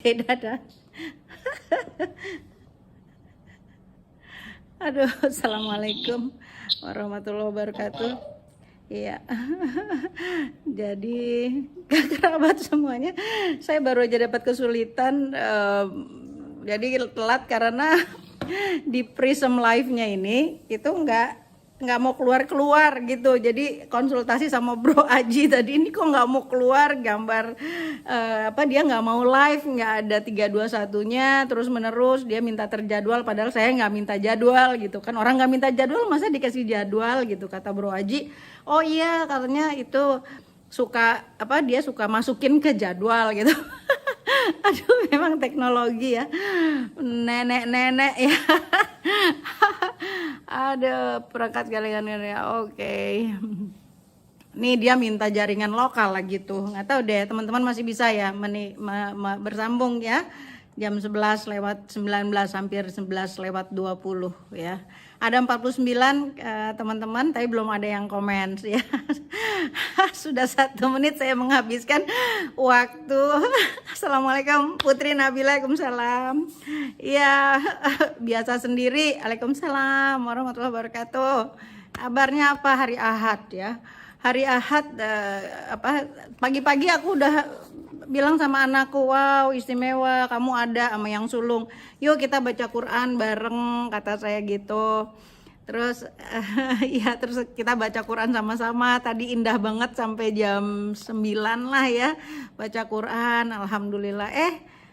Oke, dadah. Aduh, assalamualaikum warahmatullahi wabarakatuh. Iya. Jadi kerabat semuanya, saya baru aja dapat kesulitan, jadi telat karena di Prism Live-nya ini itu nggak mau keluar gitu. Jadi konsultasi sama Bro Aji tadi, ini kok nggak mau keluar gambar, dia nggak mau live, nggak ada 321-nya terus menerus, dia minta terjadwal padahal saya nggak minta jadwal gitu kan. Orang nggak minta jadwal masa dikasih jadwal gitu, kata Bro Aji. Oh iya, katanya itu dia suka masukin ke jadwal gitu. Aduh, memang teknologi ya, nenek-nenek ya. Aduh, perangkat jaringan ya. Oke. Nih dia minta jaringan lokal lah gitu. Nggak tahu deh, teman-teman masih bisa ya bersambung ya. Jam 11 lewat 19, hampir 11 lewat 20 ya. Ada 49 teman-teman, tapi belum ada yang komen ya. Sudah 1 menit saya menghabiskan waktu. Assalamualaikum Putri Nabila, Waalaikumsalam. Ya, biasa sendiri. Waalaikumsalam warahmatullahi wabarakatuh. Kabarnya apa hari Ahad ya? Hari Ahad pagi-pagi aku udah bilang sama anakku, wow istimewa kamu ada sama yang sulung, yuk kita baca Quran bareng, kata saya gitu. Terus ya terus kita baca Quran sama-sama, tadi indah banget sampai jam 9 lah ya baca Quran, alhamdulillah.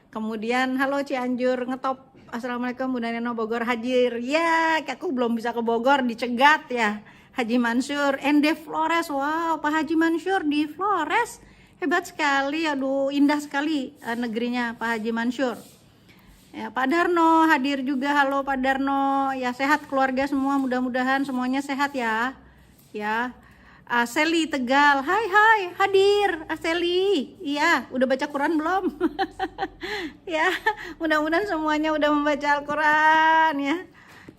Kemudian halo Cianjur ngetop, assalamualaikum Bunda Neno, Bogor hadir ya. Aku belum bisa ke Bogor, dicegat ya Haji Mansur, ND Flores. Wow, Pak Haji Mansur di Flores, hebat sekali. Aduh, indah sekali negerinya Pak Haji Mansur. Ya, Pak Darno hadir juga. Halo Pak Darno. Ya, sehat keluarga semua, mudah-mudahan semuanya sehat ya. Ya. Seli Tegal. Hai, hadir Seli. Iya, udah baca Quran belum? Ya, mudah-mudahan semuanya udah membaca Al-Quran ya.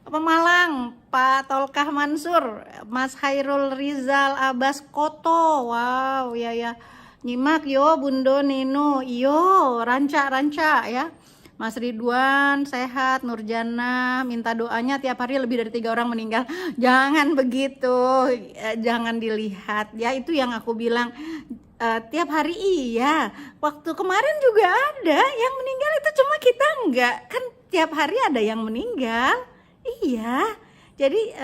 Pemalang, Pak Tolkah Mansur, Mas Hairul Rizal Abbas Koto. Wow, ya. Nyimak yo Bundo Nino, yo ranca ya. Mas Ridwan sehat, Nurjana minta doanya tiap hari lebih dari 3 orang meninggal. Jangan begitu, jangan dilihat ya, itu yang aku bilang. Tiap hari iya, waktu kemarin juga ada yang meninggal, itu cuma kita enggak, kan tiap hari ada yang meninggal. Iya, jadi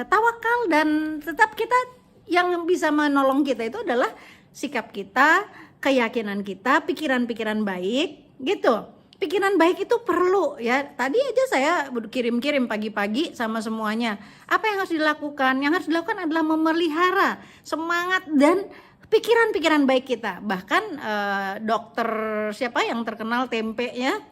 tawakal, dan tetap kita, yang bisa menolong kita itu adalah sikap kita, keyakinan kita, pikiran-pikiran baik gitu. Pikiran baik itu perlu ya. Tadi aja saya kirim-kirim pagi-pagi sama semuanya. Apa yang harus dilakukan? Yang harus dilakukan adalah memelihara semangat dan pikiran-pikiran baik kita. Bahkan dokter siapa yang terkenal tempenya,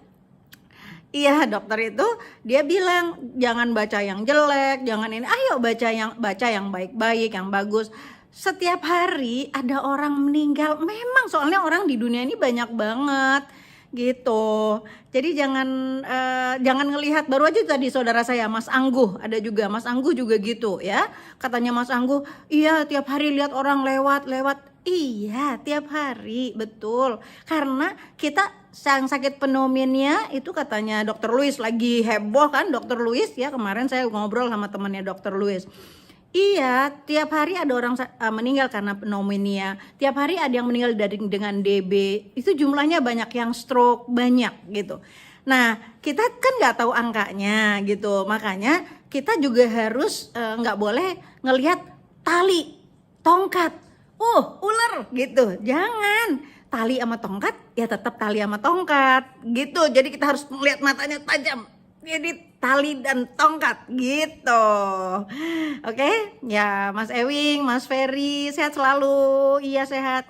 iya, dokter itu dia bilang jangan baca yang jelek, jangan ini. Ayo baca yang baik-baik, yang bagus. Setiap hari ada orang meninggal. Memang soalnya orang di dunia ini banyak banget gitu. Jadi jangan ngelihat, baru aja tadi saudara saya Mas Angguh, ada juga Mas Angguh juga gitu ya. Katanya Mas Angguh, iya tiap hari lihat orang lewat. Iya, tiap hari, betul. Karena kita yang sakit pneumonia itu, katanya Dokter Luis lagi heboh kan, Dokter Luis ya, kemarin saya ngobrol sama temannya Dokter Luis. Iya, tiap hari ada orang meninggal karena pneumonia. Tiap hari ada yang meninggal dengan DB. Itu jumlahnya banyak, yang stroke banyak gitu. Nah, kita kan nggak tahu angkanya gitu. Makanya kita juga harus nggak boleh ngelihat tali, tongkat, ular gitu. Jangan. Tali sama tongkat ya tetap tali sama tongkat gitu. Jadi kita harus melihat matanya tajam. Jadi tali dan tongkat gitu. Oke, ya Mas Ewing, Mas Ferry, sehat selalu. Iya sehat.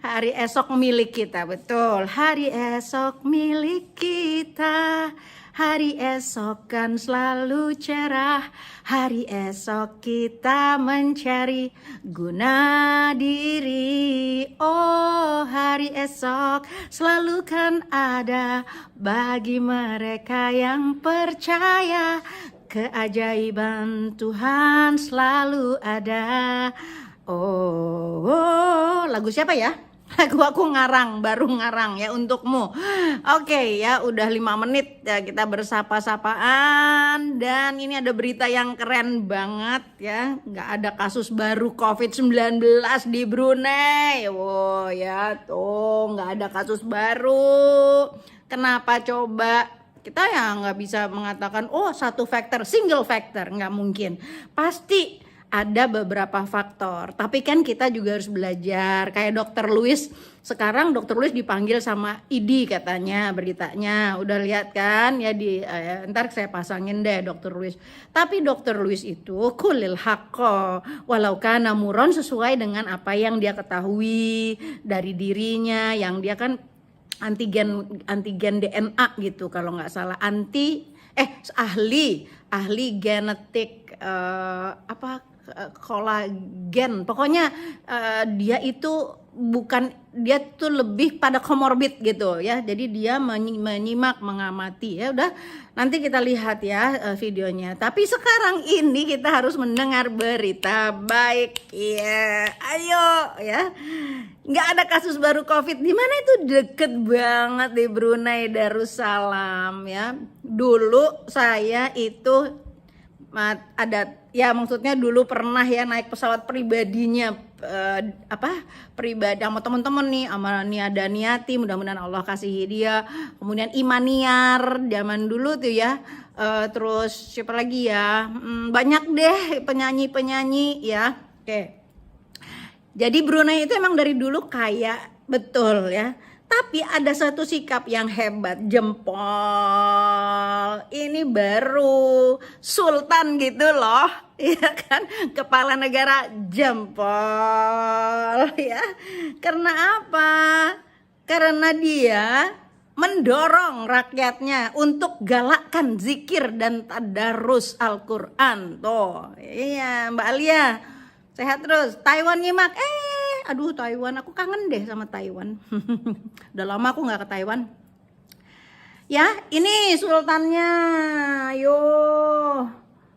Hari esok milik kita, betul. Hari esok milik kita. Hari esok kan selalu cerah. Hari esok kita mencari guna diri. Oh, hari esok selalu kan ada bagi mereka yang percaya. Keajaiban Tuhan selalu ada. Oh, lagu siapa ya? Aku ngarang, baru ngarang ya untukmu. Oke ya, udah 5 menit ya kita bersapa-sapaan. Dan ini ada berita yang keren banget ya. Nggak ada kasus baru COVID-19 di Brunei. Wow ya tuh, nggak ada kasus baru. Kenapa coba? Kita ya nggak bisa mengatakan oh satu faktor, single factor, nggak mungkin. Pasti ada beberapa faktor, tapi kan kita juga harus belajar. Kayak Dokter Louis, sekarang Dokter Louis dipanggil sama ID katanya beritanya. Udah lihat kan ya ntar saya pasangin deh Dokter Louis. Tapi Dokter Louis itu kulil haqqo walau kana muron, sesuai dengan apa yang dia ketahui dari dirinya, yang dia kan antigen DNA gitu kalau nggak salah, ahli genetik kolagen, pokoknya dia itu dia tuh lebih pada komorbid gitu ya, jadi dia menyimak, mengamati. Ya udah, nanti kita lihat ya videonya. Tapi sekarang ini kita harus mendengar berita baik ya, ayo ya. Nggak ada kasus baru COVID. Di mana itu? Deket banget di Brunei Darussalam ya. Dulu saya itu ada ya, maksudnya dulu pernah ya naik pesawat pribadinya pribadi sama teman-teman nih, sama Nia Daniati, mudah-mudahan Allah kasih dia. Kemudian Imaniar zaman dulu tuh ya. Terus siapa lagi ya? Banyak deh penyanyi-penyanyi ya. Oke. Jadi Brunei itu emang dari dulu kaya betul ya. Tapi ada satu sikap yang hebat, jempol. Ini baru sultan gitu loh, ya kan? Kepala negara jempol ya. Karena apa? Karena dia mendorong rakyatnya untuk galakkan zikir dan tadarus Al-Quran. Tuh, iya Mbak Alia. Sehat terus. Taiwan nyimak. Aduh Taiwan, aku kangen deh sama Taiwan. Udah lama aku nggak ke Taiwan. Ya, ini sultannya. Yo,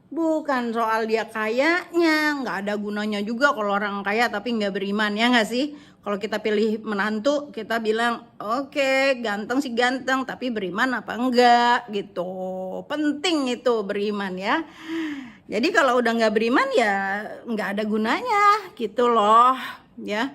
bukan soal dia kayanya, nggak ada gunanya juga kalau orang kaya tapi nggak beriman, ya nggak sih? Kalau kita pilih menantu, kita bilang oke, ganteng sih ganteng, tapi beriman apa enggak gitu. Penting itu beriman ya. Jadi kalau udah nggak beriman ya nggak ada gunanya gitu loh ya.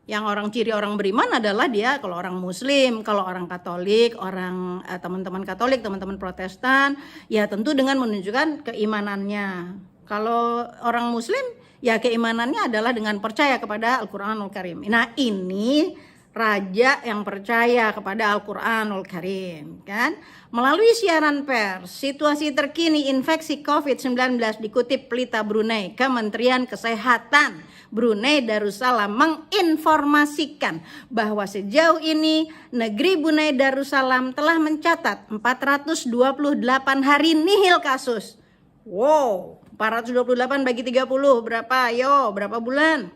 Yang ciri orang beriman adalah dia kalau orang Muslim, kalau orang Katolik, orang teman-teman Katolik, teman-teman Protestan, ya tentu dengan menunjukkan keimanannya. Kalau orang Muslim ya keimanannya adalah dengan percaya kepada Al-Qur'anul Karim. Nah ini raja yang percaya kepada Al-Qur'anul Karim kan. Melalui siaran pers, situasi terkini infeksi COVID-19 dikutip Pelita Brunei, Kementerian Kesehatan Brunei Darussalam menginformasikan bahwa sejauh ini negeri Brunei Darussalam telah mencatat 428 hari nihil kasus. Wow, 428 bagi 30 berapa? Ayo, berapa bulan?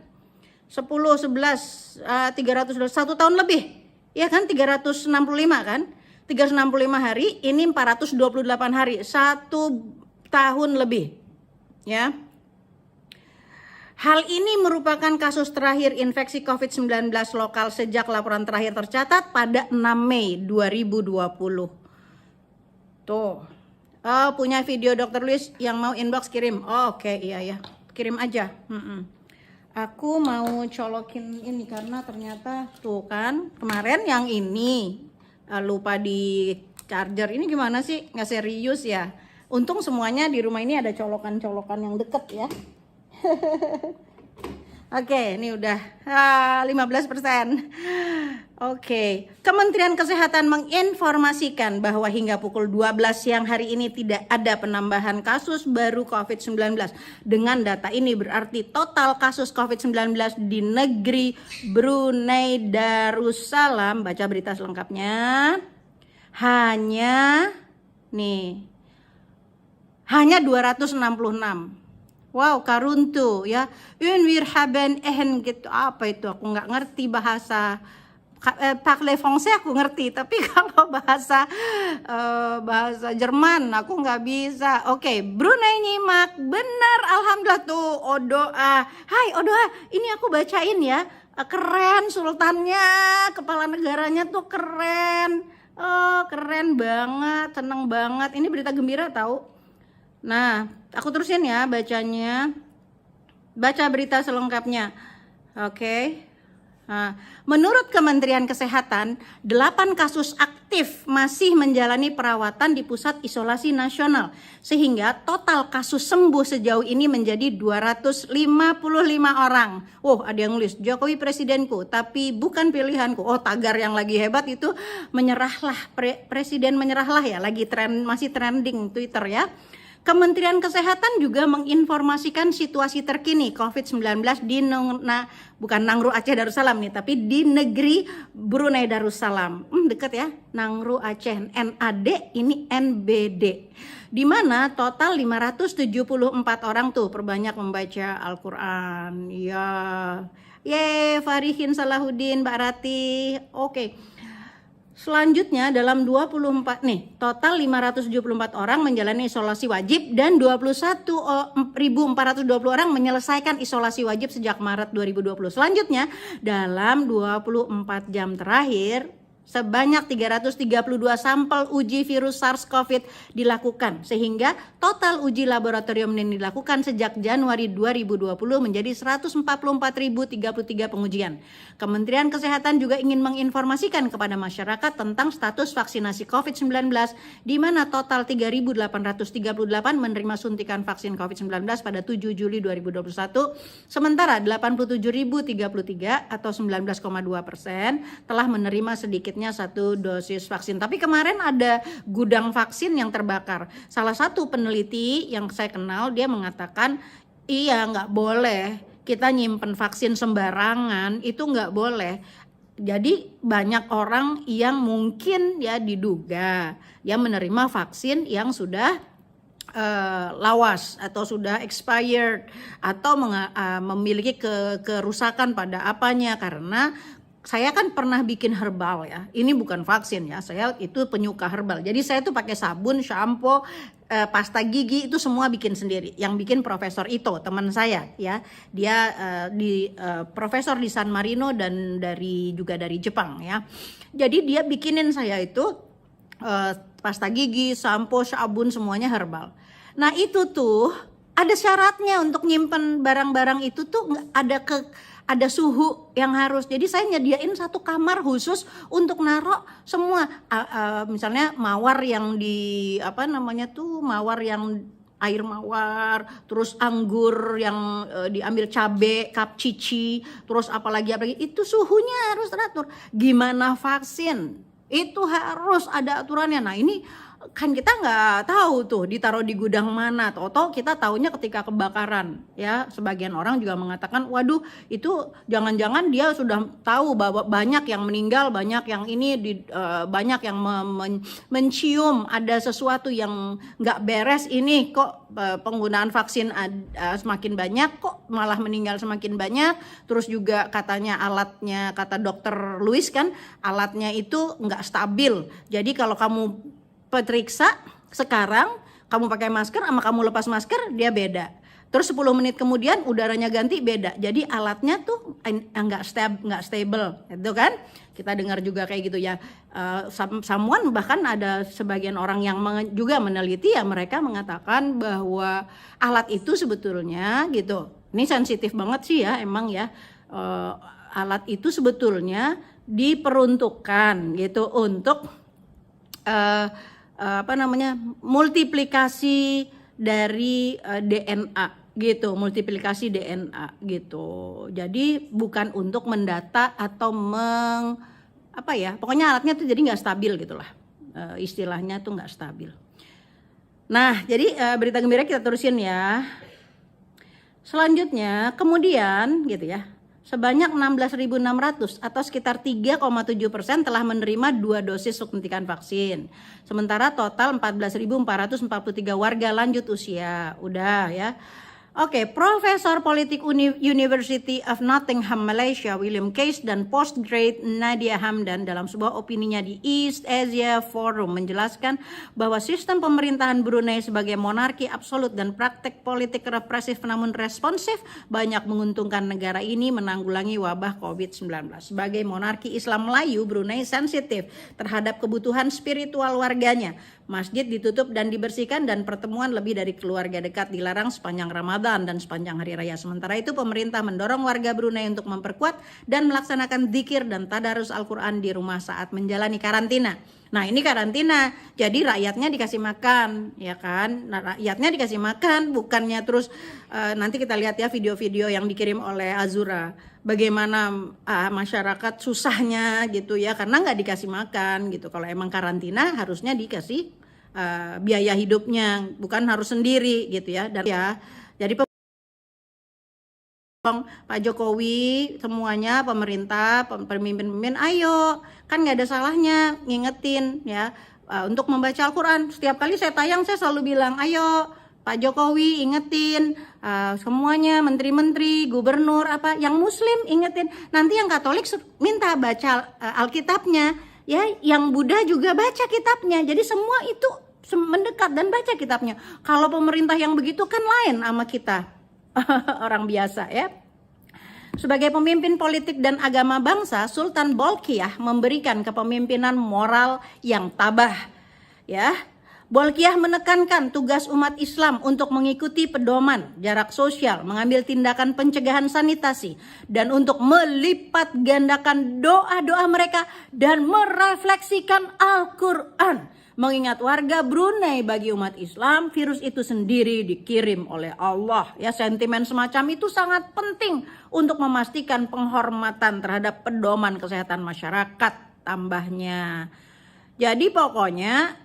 10, 11, 300, 1 tahun lebih. Ya kan, 365 kan? 365 hari, ini 428 hari, 1 tahun lebih. Ya. Hal ini merupakan kasus terakhir infeksi COVID-19 lokal sejak laporan terakhir tercatat pada 6 Mei 2020. Tuh. Punya video Dokter Louis yang mau inbox kirim. Oke, iya ya. Kirim aja. Aku mau colokin ini karena ternyata tuh kan kemarin yang ini lupa di charger. Ini gimana sih? Nggak serius ya. Untung semuanya di rumah ini ada colokan-colokan yang deket ya. Oke, ini udah 15%. Oke, Kementerian Kesehatan menginformasikan bahwa hingga pukul 12 siang hari ini tidak ada penambahan kasus baru COVID-19. Dengan data ini berarti total kasus COVID-19 di negeri Brunei Darussalam, baca berita selengkapnya, hanya 266. Wow, karuntu ya. Wirhaben gitu. Apa itu? Aku nggak ngerti bahasa. Parler français aku ngerti, tapi kalau bahasa Jerman aku nggak bisa. Oke, Brunei nyimak, benar, alhamdulillah tuh. Odoa, hai Odoa, ini aku bacain ya Keren sultannya, kepala negaranya tuh keren. Oh, keren banget, seneng banget. Ini berita gembira tahu. Nah, aku terusin ya bacanya. Baca berita selengkapnya. Oke. Nah, menurut Kementerian Kesehatan, 8 kasus aktif masih menjalani perawatan di Pusat Isolasi Nasional, sehingga total kasus sembuh sejauh ini menjadi 255 orang. Ada yang nulis, Jokowi presidenku, tapi bukan pilihanku. Tagar yang lagi hebat itu menyerahlah, presiden menyerahlah ya, lagi masih trending Twitter ya. Kementerian Kesehatan juga menginformasikan situasi terkini COVID-19 di bukan Nangru Aceh Darussalam nih, tapi di negeri Brunei Darussalam. Deket ya, Nangru Aceh, NAD ini NBD. Di mana total 574 orang tuh perbanyak membaca Al-Qur'an. Ya. Farihin Salahuddin, Mbak Rati. Oke. Selanjutnya dalam 24 total 574 orang menjalani isolasi wajib dan 21.420 orang menyelesaikan isolasi wajib sejak Maret 2020. Selanjutnya dalam 24 jam terakhir sebanyak 332 sampel uji virus SARS-CoV dilakukan, sehingga total uji laboratorium yang dilakukan sejak Januari 2020 menjadi 144.033 pengujian. Kementerian Kesehatan juga ingin menginformasikan kepada masyarakat tentang status vaksinasi COVID-19, di mana total 3.838 menerima suntikan vaksin COVID-19 pada 7 Juli 2021, sementara 87.033 atau 19,2% telah menerima sedikitnya 1 dosis vaksin. Tapi kemarin ada gudang vaksin yang terbakar. Salah satu peneliti yang saya kenal, dia mengatakan iya, nggak boleh kita nyimpen vaksin sembarangan, itu nggak boleh. Jadi banyak orang yang mungkin ya diduga ya menerima vaksin yang sudah lawas atau sudah expired atau memiliki kerusakan pada apanya, karena saya kan pernah bikin herbal ya. Ini bukan vaksin ya, saya itu penyuka herbal. Jadi saya tuh pakai sabun, shampoo, pasta gigi itu semua bikin sendiri. Yang bikin Profesor Ito, teman saya ya. Dia profesor di San Marino dan juga dari Jepang ya. Jadi dia bikinin saya itu pasta gigi, shampoo, sabun semuanya herbal. Nah, itu tuh ada syaratnya untuk nyimpen barang-barang itu tuh ada suhu yang harus. Jadi saya nyediain satu kamar khusus untuk naruh semua misalnya mawar yang mawar yang air mawar, terus anggur yang diambil cabe, kapcici, terus apalagi itu suhunya harus teratur. Gimana vaksin? Itu harus ada aturannya. Nah, ini kan kita nggak tahu tuh ditaruh di gudang mana, atau kita taunya ketika kebakaran ya. Sebagian orang juga mengatakan waduh itu jangan-jangan dia sudah tahu bahwa banyak yang meninggal, banyak yang banyak yang mencium ada sesuatu yang nggak beres, ini kok penggunaan vaksin semakin banyak, kok malah meninggal semakin banyak. Terus juga katanya alatnya, kata dokter Louis kan, alatnya itu nggak stabil. Jadi kalau kamu periksa sekarang, kamu pakai masker sama kamu lepas masker dia beda. Terus 10 menit kemudian udaranya ganti beda. Jadi alatnya tuh nggak stable, itu kan? Kita dengar juga kayak gitu ya. Someone bahkan ada sebagian orang yang juga meneliti ya, mereka mengatakan bahwa alat itu sebetulnya gitu. Ini sensitif banget sih ya, emang ya. Alat itu sebetulnya diperuntukkan gitu untuk multiplikasi dari DNA gitu, multiplikasi DNA gitu. Jadi bukan untuk mendata atau pokoknya alatnya tuh jadi nggak stabil gitulah, istilahnya tuh nggak stabil. Nah, jadi berita gembira kita terusin ya. Selanjutnya kemudian gitu ya, sebanyak 16.600 atau sekitar 3,7% telah menerima 2 dosis suntikan vaksin. Sementara total 14.443 warga lanjut usia. Udah ya. Oke, Profesor Politik University of Nottingham, Malaysia, William Case dan Postgrad Nadia Hamdan dalam sebuah opininya di East Asia Forum menjelaskan bahwa sistem pemerintahan Brunei sebagai monarki absolut dan praktek politik represif namun responsif banyak menguntungkan negara ini menanggulangi wabah COVID-19. Sebagai monarki Islam Melayu, Brunei sensitif terhadap kebutuhan spiritual warganya. Masjid ditutup dan dibersihkan dan pertemuan lebih dari keluarga dekat dilarang sepanjang Ramadan dan sepanjang hari raya. Sementara itu pemerintah mendorong warga Brunei untuk memperkuat dan melaksanakan dzikir dan tadarus Al-Quran di rumah saat menjalani karantina. Nah ini karantina, jadi rakyatnya dikasih makan, ya kan? Nah, rakyatnya dikasih makan, bukannya terus nanti kita lihat ya video-video yang dikirim oleh Azura. Bagaimana masyarakat susahnya gitu ya, karena nggak dikasih makan gitu. Kalau emang karantina harusnya dikasih biaya hidupnya, bukan harus sendiri gitu ya. Dan ya, jadi Pak Jokowi semuanya pemerintah pemimpin-pemimpin ayo kan nggak ada salahnya ngingetin ya untuk membaca Al-Quran. Setiap kali saya tayang saya selalu bilang ayo Pak Jokowi ingetin semuanya menteri-menteri gubernur apa yang muslim ingetin, nanti yang Katolik minta baca Alkitabnya ya, yang Buddha juga baca kitabnya, jadi semua itu mendekat dan baca kitabnya. Kalau pemerintah yang begitu kan lain sama kita orang biasa ya. Sebagai pemimpin politik dan agama bangsa, Sultan Bolkiah memberikan kepemimpinan moral yang tabah. Ya, Bolkiah menekankan tugas umat Islam untuk mengikuti pedoman jarak sosial, mengambil tindakan pencegahan sanitasi, dan untuk melipat gandakan doa-doa mereka dan merefleksikan Al-Quran. Mengingat warga Brunei bagi umat Islam, virus itu sendiri dikirim oleh Allah. Ya, sentimen semacam itu sangat penting untuk memastikan penghormatan terhadap pedoman kesehatan masyarakat, tambahnya. Jadi pokoknya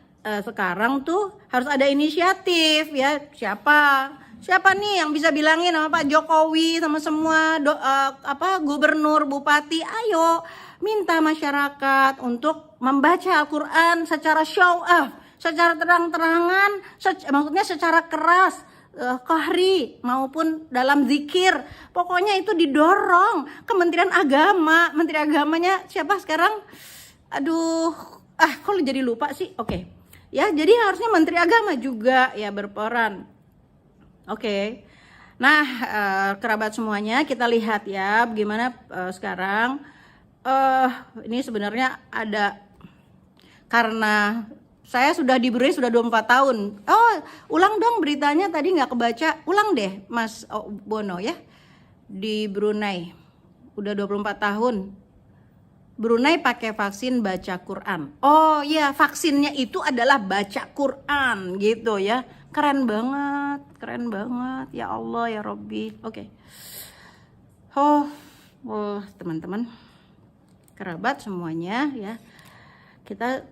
sekarang tuh harus ada inisiatif ya. Siapa nih yang bisa bilangin sama Pak Jokowi sama semua gubernur, bupati, ayo minta masyarakat untuk membaca Al-Quran secara show off, secara terang-terangan, maksudnya secara keras, qahri maupun dalam zikir. Pokoknya itu didorong. Kementerian Agama, Menteri Agamanya siapa sekarang? Aduh, kok jadi lupa sih? Oke. Ya, jadi harusnya Menteri Agama juga ya berperan. Oke. Nah, kerabat semuanya, kita lihat ya bagaimana sekarang ini sebenarnya ada, karena saya sudah di Brunei sudah 24 tahun. Oh, ulang dong beritanya tadi nggak kebaca. Ulang deh Mas Bono ya. Di Brunei udah 24 tahun. Brunei pakai vaksin baca Quran. Oh iya, vaksinnya itu adalah baca Quran gitu ya. Keren banget, keren banget. Ya Allah ya Robbi. Oke. Oh, teman-teman, kerabat semuanya ya. Kita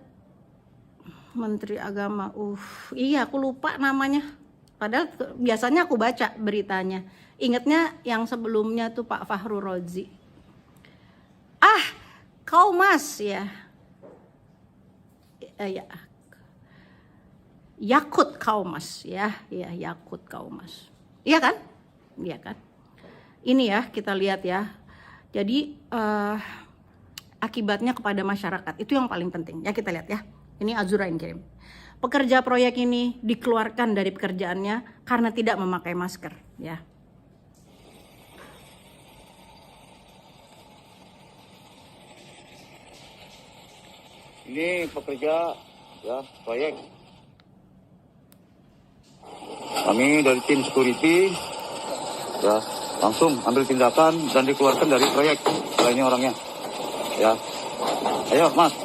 Menteri Agama. Iya aku lupa namanya. Padahal biasanya aku baca beritanya. Ingatnya yang sebelumnya tuh Pak Fahru Rozi. Kaumas ya. Yakut Kaumas ya. Ya, Yakut Kaumas. Iya kan? Iya kan? Ini ya kita lihat ya. Jadi akibatnya kepada masyarakat itu yang paling penting ya, kita lihat ya. Ini Azura yang kirim. Pekerja proyek ini dikeluarkan dari pekerjaannya karena tidak memakai masker ya. Ini pekerja ya proyek. Kami dari tim security ya langsung ambil tindakan dan dikeluarkan dari proyek. Ini orangnya ya. Ayo Mas.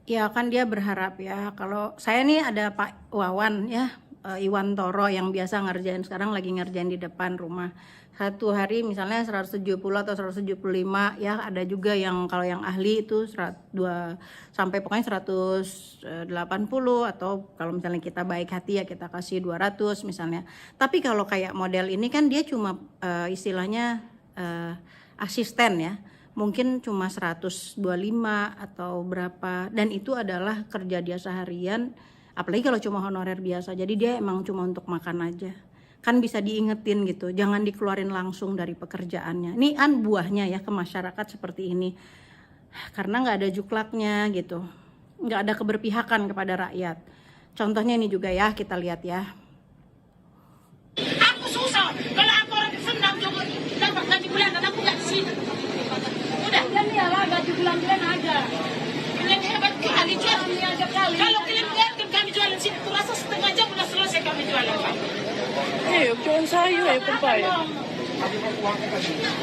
Ya kan dia berharap ya, kalau saya nih ada Pak Wawan ya, Iwan Toro yang biasa ngerjain, sekarang lagi ngerjain di depan rumah. Satu hari misalnya 170 atau 175 ya, ada juga yang kalau yang ahli itu 2 sampai pokoknya 180, atau kalau misalnya kita baik hati ya kita kasih 200 misalnya. Tapi kalau kayak model ini kan dia cuma istilahnya asisten ya. mungkin cuma 125 atau berapa, dan itu adalah kerja dia seharian, apalagi kalau cuma honorer biasa, jadi dia emang cuma untuk makan aja. Kan bisa diingetin gitu, jangan dikeluarin langsung dari pekerjaannya. Ini kan buahnya ya ke masyarakat seperti ini, karena nggak ada juklaknya gitu, nggak ada keberpihakan kepada rakyat. Contohnya ini juga ya, kita lihat ya. Aku susah, kalau aku orang senang juga dapat gaji bulanan, aku nggak di sini. Udah, dan iyalah gaji bulan-bulan ada. Kalian hebat kali jual aja kali. Kalau kalian yakin kami jualan sini, aku rasa setengah jam udah selesai kami jualan. Jualan sayur ya pepaya.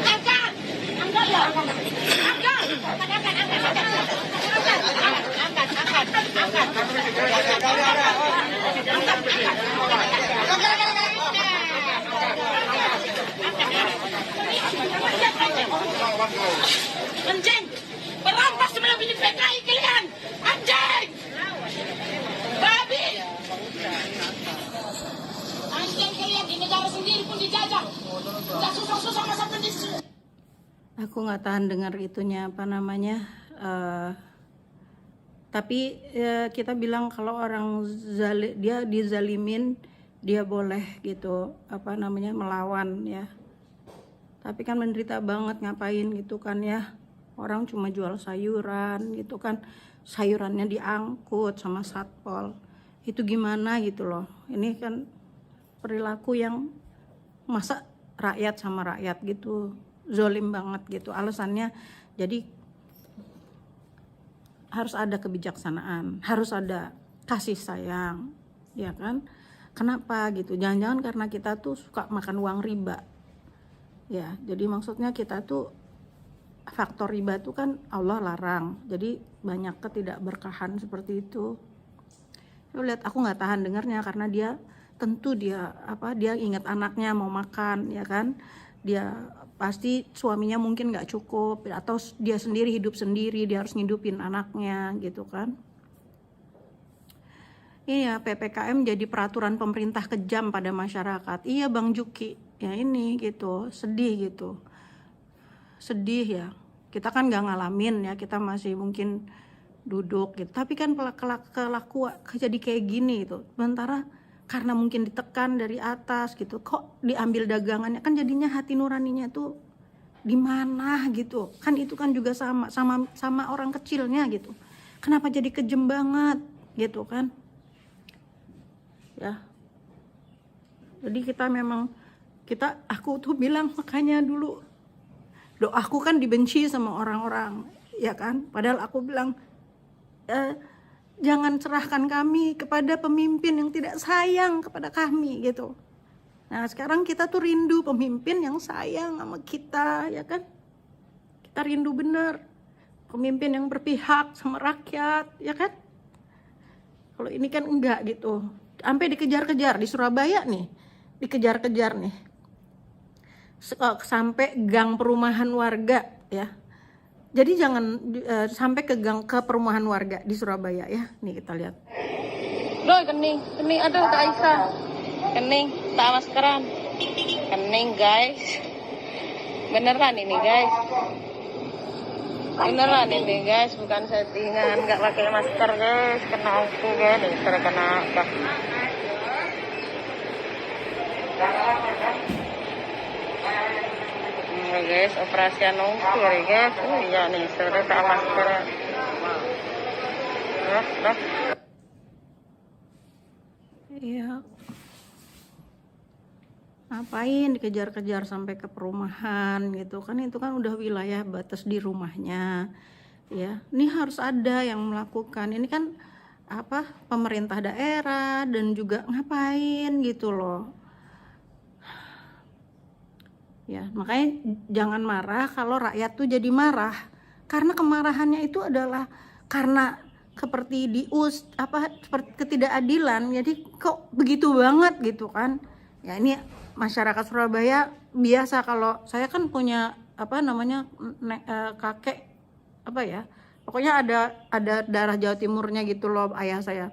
Angkat, angkat lah, anjing, berampas sebelum ini PKI kalian, anjing, babi, anjing kalian di negara sendiri pun dijajah, udah susah-susah masa kondisi. Aku nggak tahan dengar itunya apa namanya. Tapi kita bilang kalau orang dia dizalimin, dia boleh gitu apa namanya melawan ya. Tapi kan menderita banget, ngapain gitu kan ya. Orang cuma jual sayuran gitu kan, sayurannya diangkut sama satpol. Itu gimana gitu loh. Ini kan perilaku yang masa rakyat sama rakyat gitu, zolim banget gitu. Alasannya jadi harus ada kebijaksanaan, harus ada kasih sayang, ya kan? Kenapa gitu? Jangan-jangan karena kita tuh suka makan uang riba, ya. Jadi maksudnya kita tuh faktor riba tuh kan Allah larang, jadi banyak ketidakberkahan seperti itu. Lihat, aku nggak tahan dengarnya karena dia tentu dia ingat anaknya mau makan, ya kan? Dia pasti suaminya mungkin nggak cukup, atau dia sendiri hidup sendiri, dia harus ngidupin anaknya gitu kan. Iya, PPKM jadi peraturan pemerintah kejam pada masyarakat. Iya Bang Juki, ya ini gitu, sedih gitu, sedih ya. Kita kan nggak ngalamin ya, kita masih mungkin duduk gitu, tapi kan kelakuan jadi kayak gini gitu. Sementara karena mungkin ditekan dari atas gitu, kok diambil dagangannya, kan jadinya hati nuraninya tuh di mana gitu kan. Itu kan juga sama orang kecilnya gitu, kenapa jadi kejem banget gitu kan ya. Jadi aku tuh bilang, makanya dulu doaku kan dibenci sama orang-orang ya kan, padahal aku bilang jangan serahkan kami kepada pemimpin yang tidak sayang kepada kami gitu. Nah sekarang kita tuh rindu pemimpin yang sayang sama kita ya kan. Kita rindu bener pemimpin yang berpihak sama rakyat ya kan. Kalau ini kan enggak gitu. Sampai dikejar-kejar di Surabaya nih, dikejar-kejar nih sampai gang perumahan warga ya. Jadi jangan sampai ke perumahan warga di Surabaya ya. Nih kita lihat. Loh, kening, aduh Kak Aisyah. Kening, tak maskeran. Kening guys. Beneran ini guys. Beneran ini guys, bukan settingan. Nggak pakai masker guys, kena aku guys. Nih, terkena apa? Guys, operasi nongkur guys. Iya nih, sudah tak masker. Iya. Ngapain dikejar-kejar sampai ke perumahan gitu kan, itu kan udah wilayah batas di rumahnya. Ya, ini harus ada yang melakukan. Ini kan pemerintah daerah dan juga ngapain gitu loh. Ya, makanya jangan marah kalau rakyat tuh jadi marah. Karena kemarahannya itu adalah karena seperti seperti ketidakadilan. Jadi kok begitu banget gitu kan. Ya ini masyarakat Surabaya biasa, kalau saya kan punya kakek pokoknya ada darah Jawa Timurnya gitu loh ayah saya.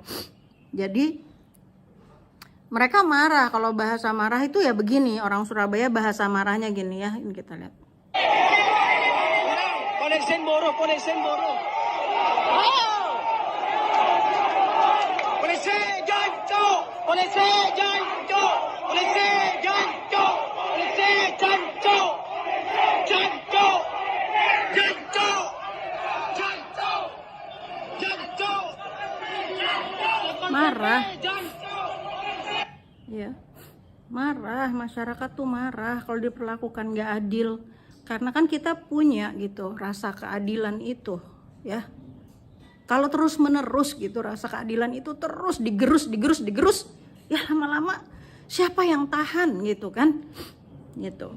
Jadi mereka marah, kalau bahasa marah itu ya begini, orang Surabaya bahasa marahnya gini ya, ini kita lihat. Polisi Moro. Ayo! Polisi jancuk! Polisi jancuk! Polisi jancuk! Polisi jancuk! Jancuk! Jancuk! Jancuk! Jancuk! Marah. Jancuk! Ya, marah, masyarakat tuh marah kalau diperlakukan nggak adil, karena kan kita punya gitu rasa keadilan itu, ya. Kalau terus menerus gitu rasa keadilan itu terus digerus, ya lama-lama siapa yang tahan gitu kan, gitu.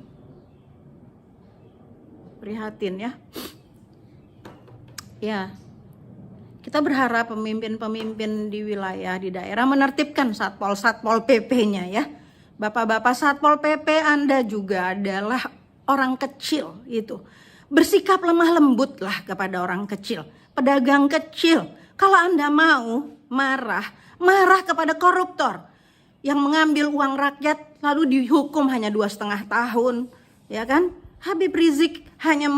Prihatin ya. Ya, kita berharap pemimpin-pemimpin di wilayah, di daerah menertibkan Satpol PP-nya ya. Bapak-bapak Satpol PP, Anda juga adalah orang kecil itu. Bersikap lemah lembut lah kepada orang kecil, pedagang kecil. Kalau Anda mau marah kepada koruptor yang mengambil uang rakyat lalu dihukum hanya 2,5 tahun, ya kan? Habib Rizik hanya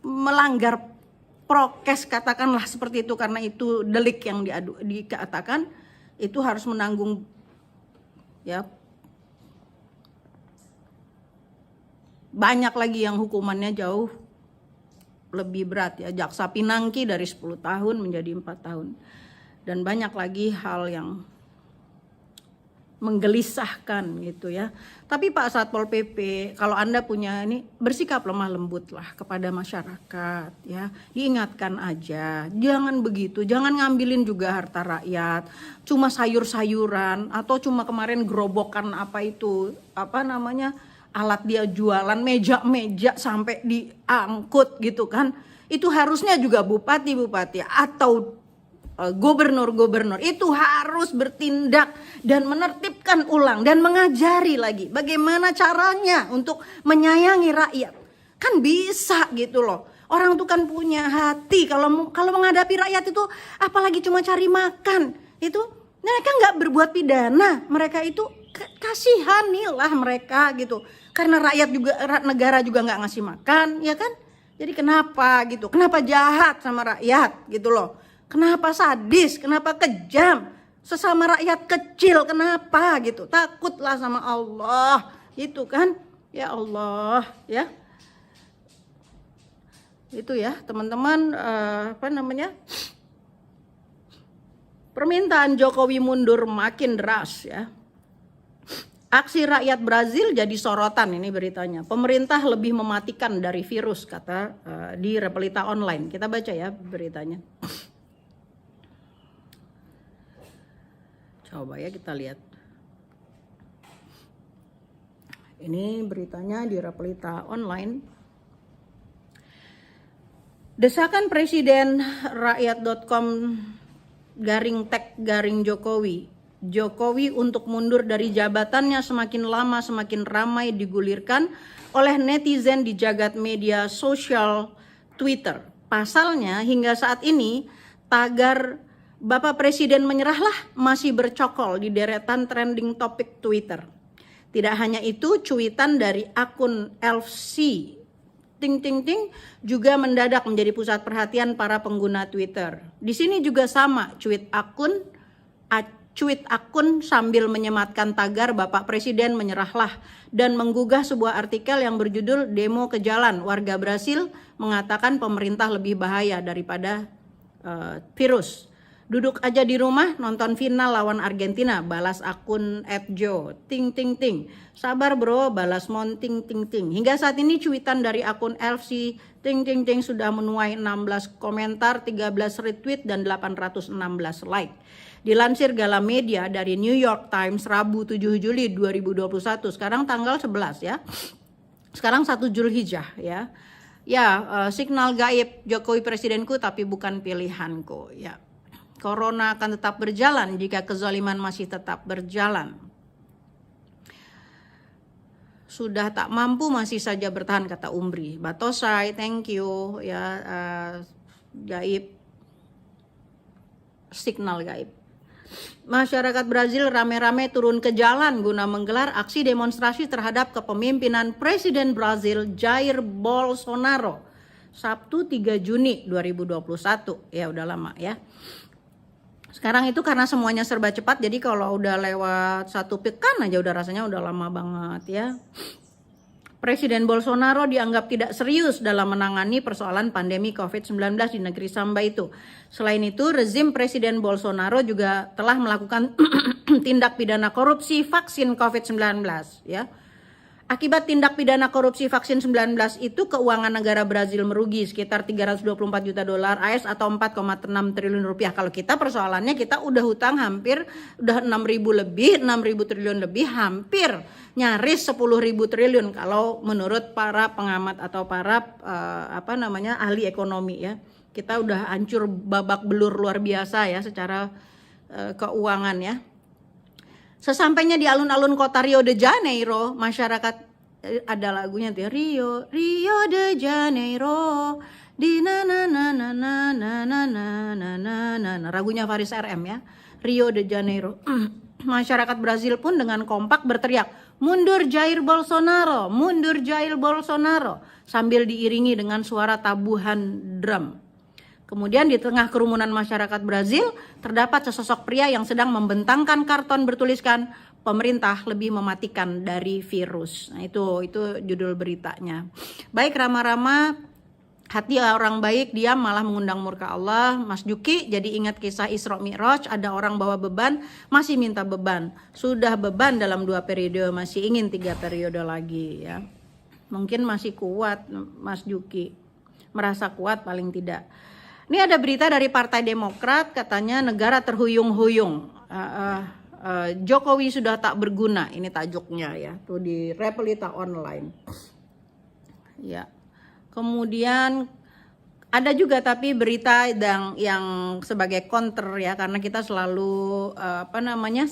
melanggar prokes, katakanlah seperti itu, karena itu delik yang dikatakan, itu harus menanggung ya banyak lagi yang hukumannya jauh lebih berat ya. Jaksa Pinangki dari 10 tahun menjadi 4 tahun, dan banyak lagi hal yang menggelisahkan gitu ya. Tapi Pak Satpol PP, kalau Anda punya ini, bersikap lemah lembut lah kepada masyarakat ya. Diingatkan aja, jangan begitu, jangan ngambilin juga harta rakyat, cuma sayur-sayuran atau cuma kemarin gerobokan alat dia jualan, meja-meja sampai diangkut gitu kan. Itu harusnya juga bupati atau gubernur itu harus bertindak dan menertibkan ulang dan mengajari lagi bagaimana caranya untuk menyayangi rakyat. Kan bisa gitu loh. Orang tuh kan punya hati, kalau menghadapi rakyat itu apalagi cuma cari makan. Itu mereka nggak berbuat pidana, mereka itu kasihanilah mereka gitu. Karena rakyat juga, negara juga nggak ngasih makan, ya kan? Jadi kenapa gitu? Kenapa jahat sama rakyat gitu loh? Kenapa sadis? Kenapa kejam? Sesama rakyat kecil kenapa gitu? Takutlah sama Allah, itu kan? Ya Allah, ya. Itu ya, teman-teman, permintaan Jokowi mundur makin deras ya. Aksi rakyat Brazil jadi sorotan, ini beritanya. Pemerintah lebih mematikan dari virus, kata di Repelita Online. Kita baca ya beritanya. Coba ya kita lihat. Ini beritanya di Repelita Online. Desakan Presiden rakyat.com /Jokowi. Jokowi untuk mundur dari jabatannya semakin lama semakin ramai digulirkan oleh netizen di jagat media sosial Twitter. Pasalnya hingga saat ini tagar Bapak Presiden menyerahlah masih bercokol di deretan trending topik Twitter. Tidak hanya itu, cuitan dari akun LC juga mendadak menjadi pusat perhatian para pengguna Twitter. Di sini juga sama, tweet akun sambil menyematkan tagar Bapak Presiden menyerahlah dan menggugah sebuah artikel yang berjudul Demo ke Jalan, warga Brasil mengatakan pemerintah lebih bahaya daripada virus. Duduk aja di rumah nonton final lawan Argentina, balas akun @jo. Sabar bro, balas monting. Hingga saat ini cuitan dari akun LC sudah menuai 16 komentar, 13 retweet dan 816 like. Dilansir Gala Media dari New York Times Rabu 7 Juli 2021. Sekarang tanggal 11 ya. Sekarang 1 Zulhijjah ya. Signal gaib, Jokowi presidenku tapi bukan pilihanku ya. Corona akan tetap berjalan jika kezaliman masih tetap berjalan. Sudah tak mampu masih saja bertahan, kata Umbri. Batosai, thank you ya, gaib, signal gaib. Masyarakat Brazil rame-rame turun ke jalan guna menggelar aksi demonstrasi terhadap kepemimpinan Presiden Brazil Jair Bolsonaro. Sabtu 3 Juni 2021. Ya udah lama ya. Sekarang itu karena semuanya serba cepat, jadi kalau udah lewat 1 pekan aja udah rasanya udah lama banget ya. Presiden Bolsonaro dianggap tidak serius dalam menangani persoalan pandemi COVID-19 di negeri Samba itu. Selain itu, rezim Presiden Bolsonaro juga telah melakukan tindak pidana korupsi vaksin COVID-19 ya. Akibat tindak pidana korupsi vaksin 19 itu keuangan negara Brazil merugi sekitar 324 juta dolar AS atau 4,6 triliun rupiah. Kalau kita persoalannya kita udah hutang hampir udah 6.000 triliun lebih, hampir nyaris 10.000 triliun kalau menurut para pengamat atau para ahli ekonomi ya. Kita udah hancur babak belur luar biasa ya secara keuangan ya. Sesampainya di alun-alun kota Rio de Janeiro, masyarakat ada lagunya tuh Rio de Janeiro di na na na na na na na na na na lagunya Faris RM ya, Rio de Janeiro. Masyarakat Brazil pun dengan kompak berteriak, "Mundur Jair Bolsonaro, mundur Jair Bolsonaro," sambil diiringi dengan suara tabuhan drum. Kemudian di tengah kerumunan masyarakat Brazil terdapat sesosok pria yang sedang membentangkan karton bertuliskan pemerintah lebih mematikan dari virus. Nah, itu judul beritanya. Baik Rama-Rama, hati orang baik diam malah mengundang murka Allah. Mas Juki jadi ingat kisah Isra Mi'raj, ada orang bawa beban masih minta beban. Sudah beban dalam 2 periode masih ingin 3 periode lagi ya. Mungkin masih kuat Mas Juki. Merasa kuat paling tidak. Ini ada berita dari Partai Demokrat, katanya negara terhuyung-huyung. Jokowi sudah tak berguna, ini tajuknya ya, tuh di Repelita Online. Ya. Kemudian ada juga tapi berita yang sebagai counter ya, karena kita selalu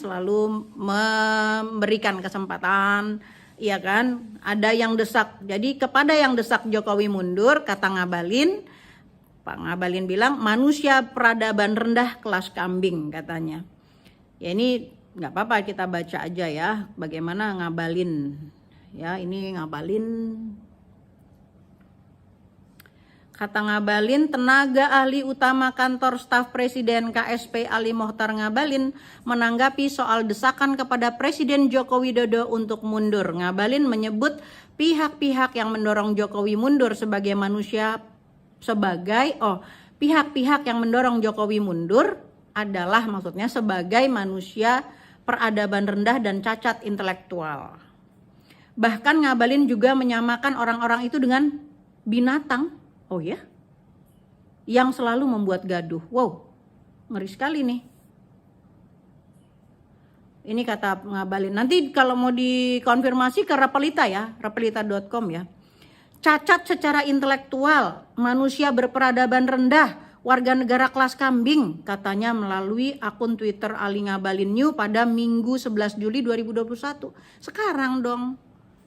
selalu memberikan kesempatan, iya kan? Ada yang desak. Jadi kepada yang desak Jokowi mundur, kata Ngabalin, Pak Ngabalin bilang manusia peradaban rendah kelas kambing katanya. Ya ini nggak apa-apa kita baca aja ya bagaimana Ngabalin. Ya ini Ngabalin. Kata Ngabalin, tenaga ahli utama kantor staf Presiden KSP Ali Mohtar Ngabalin menanggapi soal desakan kepada Presiden Joko Widodo untuk mundur. Ngabalin menyebut pihak-pihak yang mendorong Jokowi mundur sebagai pihak-pihak yang mendorong Jokowi mundur adalah maksudnya sebagai manusia peradaban rendah dan cacat intelektual. Bahkan Ngabalin juga menyamakan orang-orang itu dengan binatang. Oh ya? Yang selalu membuat gaduh. Wow, ngeri sekali nih. Ini kata Ngabalin. Nanti kalau mau dikonfirmasi ke Repelita ya, repelita.com ya. Cacat secara intelektual, manusia berperadaban rendah, warga negara kelas kambing, katanya melalui akun Twitter Ali Ngabalin New pada Minggu 11 Juli 2021. Sekarang dong,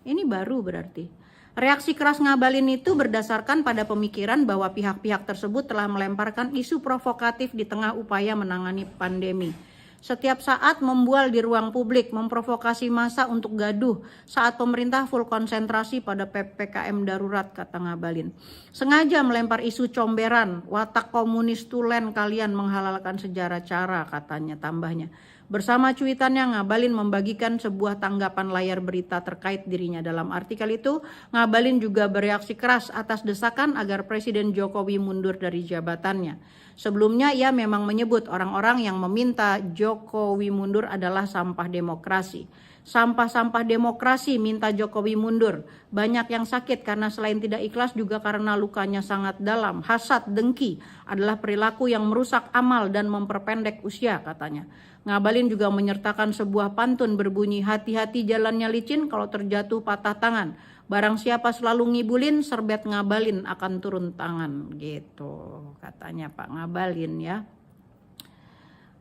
ini baru berarti. Reaksi keras Ngabalin itu berdasarkan pada pemikiran bahwa pihak-pihak tersebut telah melemparkan isu provokatif di tengah upaya menangani pandemi. Setiap saat membual di ruang publik, memprovokasi massa untuk gaduh saat pemerintah full konsentrasi pada PPKM darurat, kata Ngabalin. Sengaja melempar isu comberan, watak komunis tulen kalian menghalalkan sejarah cara, katanya tambahnya. Bersama cuitannya, Ngabalin membagikan sebuah tanggapan layar berita terkait dirinya. Dalam artikel itu, Ngabalin juga bereaksi keras atas desakan agar Presiden Jokowi mundur dari jabatannya. Sebelumnya ia memang menyebut orang-orang yang meminta Jokowi mundur adalah sampah demokrasi. Sampah-sampah demokrasi minta Jokowi mundur. Banyak yang sakit karena selain tidak ikhlas juga karena lukanya sangat dalam. Hasad, dengki adalah perilaku yang merusak amal dan memperpendek usia, katanya. Ngabalin juga menyertakan sebuah pantun berbunyi, hati-hati jalannya licin, kalau terjatuh patah tangan. Barang siapa selalu ngibulin, serbet Ngabalin akan turun tangan, gitu katanya Pak Ngabalin ya.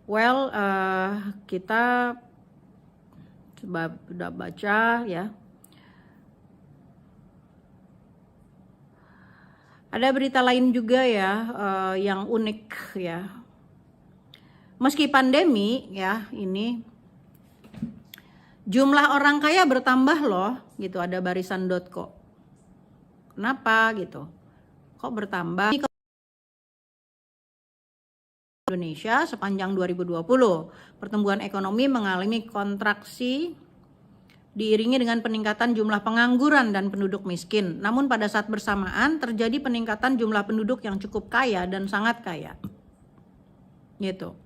Well, kita sudah baca ya. Ada berita lain juga ya, yang unik ya. meski pandemi ya, ini jumlah orang kaya bertambah loh gitu, ada barisan.co. Kenapa gitu? Kok bertambah? Indonesia sepanjang 2020, pertumbuhan ekonomi mengalami kontraksi diiringi dengan peningkatan jumlah pengangguran dan penduduk miskin. Namun pada saat bersamaan terjadi peningkatan jumlah penduduk yang cukup kaya dan sangat kaya. Gitu.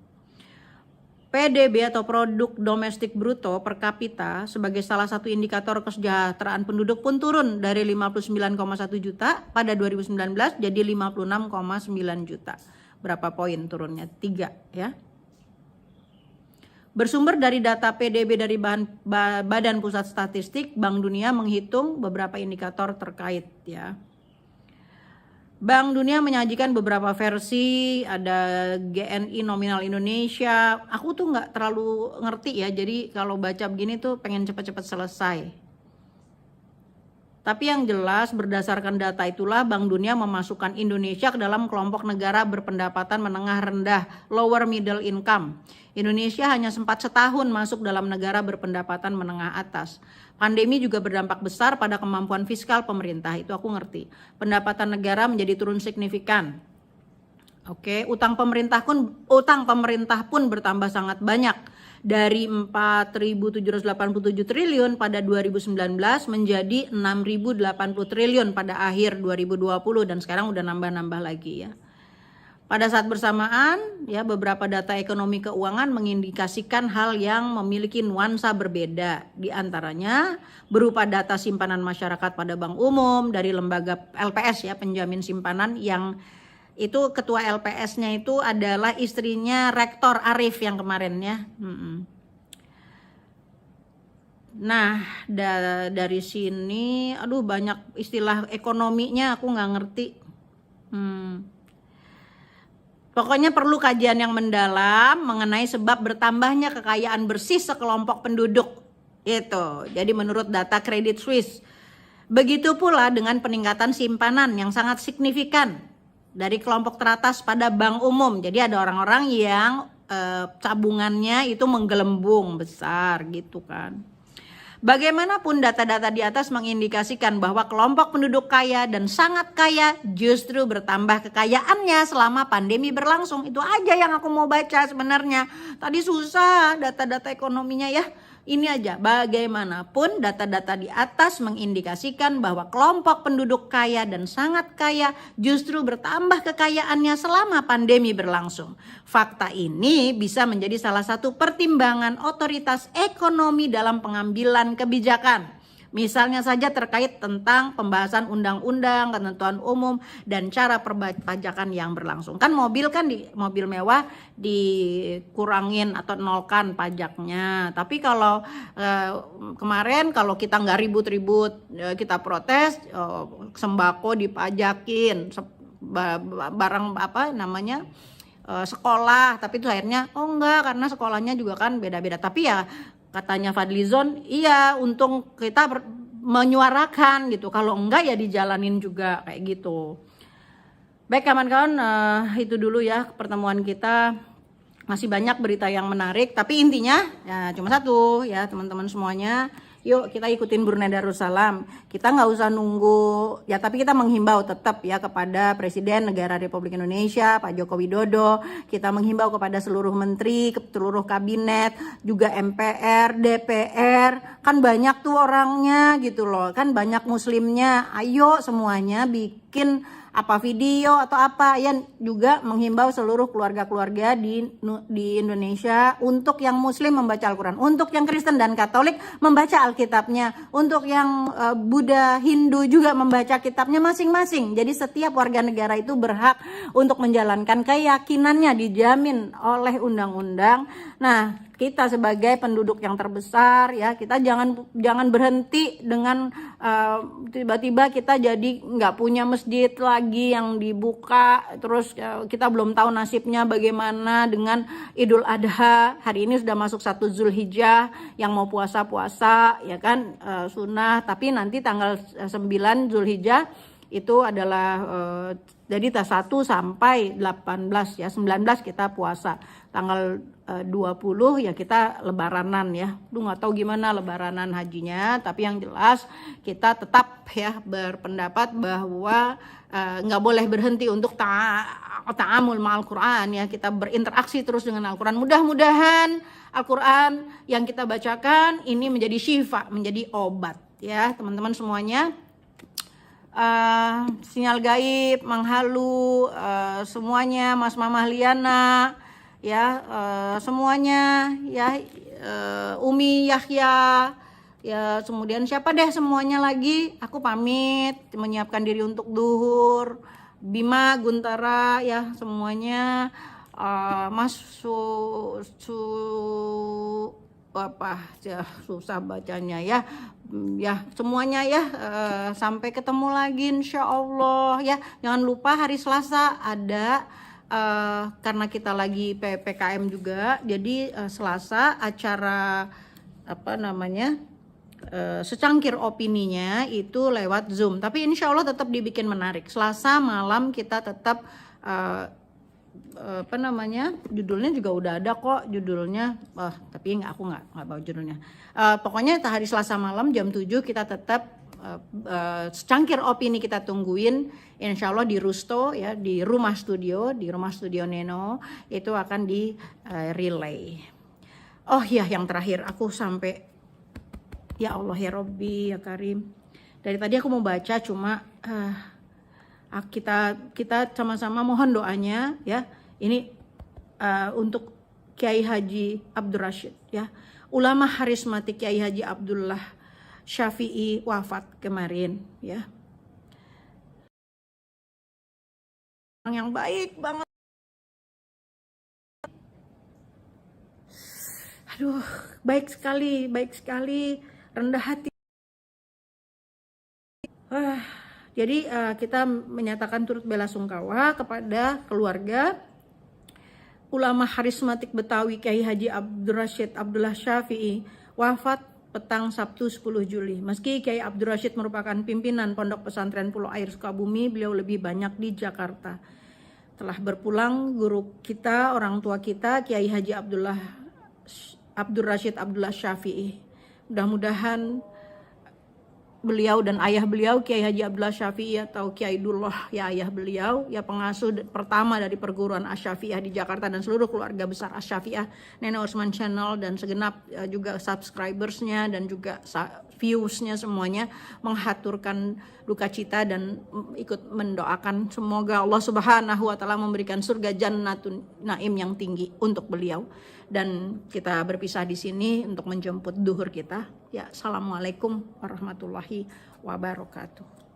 PDB atau produk domestik bruto per kapita sebagai salah satu indikator kesejahteraan penduduk pun turun dari 59,1 juta pada 2019 jadi 56,9 juta. Berapa poin turunnya? 3 ya. Bersumber dari data PDB dari Badan Pusat Statistik, Bank Dunia menghitung beberapa indikator terkait ya. Bank Dunia menyajikan beberapa versi, ada GNI nominal Indonesia. Aku tuh nggak terlalu ngerti ya, jadi kalau baca begini tuh pengen cepat-cepat selesai. Tapi yang jelas berdasarkan data itulah Bank Dunia memasukkan Indonesia ke dalam kelompok negara berpendapatan menengah rendah, lower middle income. Indonesia hanya sempat setahun masuk dalam negara berpendapatan menengah atas. Pandemi juga berdampak besar pada kemampuan fiskal pemerintah, itu aku ngerti. Pendapatan negara menjadi turun signifikan. Oke, utang pemerintah pun bertambah sangat banyak. Dari 4.787 triliun pada 2019 menjadi 6.080 triliun pada akhir 2020 dan sekarang udah nambah-nambah lagi ya. Pada saat bersamaan ya, beberapa data ekonomi keuangan mengindikasikan hal yang memiliki nuansa berbeda. Di antaranya berupa data simpanan masyarakat pada bank umum dari lembaga LPS ya, penjamin simpanan, yang itu ketua LPS-nya itu adalah istrinya Rektor Arif yang kemarin ya. Nah dari sini aduh banyak istilah ekonominya aku nggak ngerti. Pokoknya perlu kajian yang mendalam mengenai sebab bertambahnya kekayaan bersih sekelompok penduduk itu. Jadi menurut data Credit Suisse, begitu pula dengan peningkatan simpanan yang sangat signifikan dari kelompok teratas pada bank umum. Jadi ada orang-orang yang tabungannya itu menggelembung besar gitu kan. Bagaimanapun data-data di atas mengindikasikan bahwa kelompok penduduk kaya dan sangat kaya justru bertambah kekayaannya selama pandemi berlangsung. Itu aja yang aku mau baca sebenarnya. Tadi susah data-data ekonominya ya. Ini aja, bagaimanapun data-data di atas mengindikasikan bahwa kelompok penduduk kaya dan sangat kaya justru bertambah kekayaannya selama pandemi berlangsung. Fakta ini bisa menjadi salah satu pertimbangan otoritas ekonomi dalam pengambilan kebijakan. Misalnya saja terkait tentang pembahasan undang-undang, ketentuan umum, dan cara perpajakan yang berlangsung. Kan mobil mobil mewah dikurangin atau nolkan pajaknya. Tapi kalau kemarin kalau kita nggak ribut-ribut, kita protes, sembako dipajakin, barang sekolah. Tapi itu akhirnya enggak, karena sekolahnya juga kan beda-beda. Tapi ya katanya Fadlizon, iya untung kita menyuarakan gitu. Kalau enggak ya dijalanin juga kayak gitu. Baik kawan-kawan, itu dulu ya pertemuan kita. Masih banyak berita yang menarik, tapi intinya ya cuma satu ya teman-teman semuanya. Yuk kita ikutin Brunei Darussalam. Kita nggak usah nunggu ya, tapi kita menghimbau tetap ya kepada Presiden Negara Republik Indonesia Pak Joko Widodo. Kita menghimbau kepada seluruh menteri, seluruh kabinet, juga MPR, DPR. Kan banyak tuh orangnya gitu loh. Kan banyak muslimnya. Ayo semuanya bikin apa video atau apa ya, juga menghimbau seluruh keluarga-keluarga di Indonesia untuk yang muslim membaca Al-Quran, untuk yang Kristen dan Katolik membaca Alkitabnya, untuk yang Buddha, Hindu juga membaca kitabnya masing-masing. Jadi setiap warga negara itu berhak untuk menjalankan keyakinannya, dijamin oleh undang-undang. Nah, kita sebagai penduduk yang terbesar ya, kita jangan berhenti dengan tiba-tiba kita jadi nggak punya masjid lagi yang dibuka, terus kita belum tahu nasibnya bagaimana dengan Idul Adha. Hari ini sudah masuk 1 Zulhijjah, yang mau puasa ya kan, sunnah, tapi nanti tanggal 9 Zulhijjah itu adalah jadi 1 sampai 18 ya, 19 kita puasa. Tanggal 20 ya kita lebaranan ya. Nggak tahu gimana lebaranan hajinya, tapi yang jelas kita tetap ya berpendapat bahwa nggak boleh berhenti untuk ta'amul ma'al Quran ya. Kita berinteraksi terus dengan Al-Quran. Mudah-mudahan Al-Quran yang kita bacakan ini menjadi syifa, menjadi obat ya teman-teman semuanya. Sinyal gaib, Mang Halu, semuanya, Mas Mamah Liana, ya semuanya, ya Umi Yahya, ya kemudian siapa deh semuanya lagi. Aku pamit menyiapkan diri untuk duhur. Bima, Guntara, ya semuanya, Mas apa ya susah bacanya ya semuanya ya, sampai ketemu lagi insya Allah ya. Jangan lupa hari Selasa ada karena kita lagi PPKM juga, jadi Selasa acara apa namanya secangkir opininya itu lewat Zoom, tapi insya Allah tetap dibikin menarik. Selasa malam kita tetap apa namanya, judulnya juga udah ada kok judulnya, tapi aku nggak bawa judulnya. Pokoknya hari Selasa malam jam 7 kita tetap secangkir opini kita tungguin, insya Allah di Rusto ya, di rumah studio Neno itu akan di relay. Oh ya, yang terakhir aku sampai, ya Allah ya Robbi ya Karim, dari tadi aku mau baca cuma kita sama-sama mohon doanya ya. Ini untuk Kiai Haji Abdul Rashid ya, ulama harismatik Kiai Haji Abdullah Syafi'i wafat kemarin ya. Orang yang baik banget. Aduh, baik sekali, rendah hati. Jadi kita menyatakan turut belasungkawa kepada keluarga ulama harismatik Betawi Kiai Haji Abdul Rashid Abdullah Syafi'i wafat petang Sabtu 10 Juli. Meski Kiai Abdul Rashid merupakan pimpinan Pondok Pesantren Pulau Air Sukabumi, beliau lebih banyak di Jakarta. Telah berpulang guru kita, orang tua kita, Kiai Haji Abdul Rashid Abdullah Syafi'i. Mudah-mudahan beliau dan ayah beliau Kiai Haji Abdullah Syafi'i atau Kiai Dullah ya ayah beliau ya, pengasuh pertama dari perguruan Asy-Syafi'iyah di Jakarta, dan seluruh keluarga besar Asy-Syafi'iyah, Neno Osman Channel dan segenap juga subscribersnya dan juga viewsnya semuanya menghaturkan duka cita dan ikut mendoakan semoga Allah Subhanahu wa taala memberikan surga Jannatun Naim yang tinggi untuk beliau. Dan kita berpisah di sini untuk menjemput duhur kita. Ya, assalamualaikum warahmatullahi wabarakatuh.